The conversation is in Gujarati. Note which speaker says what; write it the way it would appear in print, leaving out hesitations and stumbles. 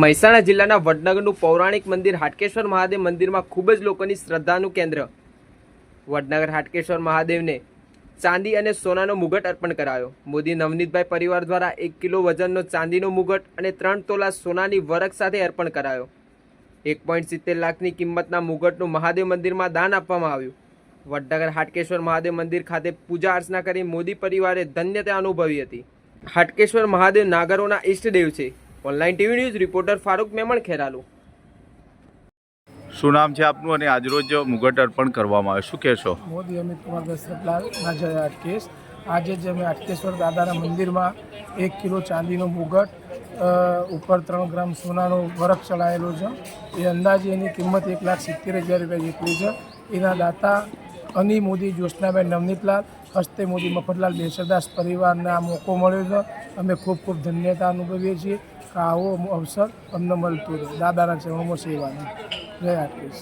Speaker 1: મહેસાણા જિલ્લાના વડનગરનું પૌરાણિક મંદિર હાટકેશ્વર મહાદેવ મંદિરમાં ખૂબ જ લોકોની શ્રદ્ધાનું કેન્દ્ર. વડનગર હાટકેશ્વર મહાદેવને ચાંદી અને સોનાનો મુગટ અર્પણ કરાયો. મોદી નવનીતભાઈ પરિવાર દ્વારા 1 કિલો વજનનો ચાંદીનો મુગટ અને 3 તોલા સોનાની વરખ સાથે અર્પણ કરાયો. 1.70 લાખની કિંમતના મુગટનું મહાદેવ મંદિરમાં દાન આપવામાં આવ્યું. વડનગર હાટકેશ્વર મહાદેવ મંદિર ખાતે પૂજા અર્ચના કરી મોદી પરિવારે ધન્યતા અનુભવી હતી. હાટકેશ્વર મહાદેવ નાગરોના ઈષ્ટદેવ છે. Online TV news reporter Farooq Memon, Kheralu.
Speaker 2: શું નામ છે આપનું અને આજરોજ મુગટ અર્પણ કરવામાં આવે, શું કહેશો?
Speaker 3: મોદી અમિત કુમાર દશરથલાલ નાજર હાટકેશ. આજે જ અમે હાટકેશ્વર દાદાના મંદિરમાં 1 કિલો ચાંદીનો મુગટ ઉપર 3 ગ્રામ સોનાનો વરખ ચડાયેલો છે. એ અંદાજે એની કિંમત 1,70,000 રૂપિયા જેટલી છે. એના દાતા અની મોદી, જ્યોત્સનાબેન નવનીતલાલ, હસ્તે મોદી મફતલાલ બેસરદાસ પરિવારને આ મોકો મળ્યો છે. અમે ખૂબ ખૂબ ધન્યતા અનુભવીએ છીએ કે આવો અવસર અમને મળતો રહે. દાદાના ચરણોમાં સેવાની. જય હાટકેશ.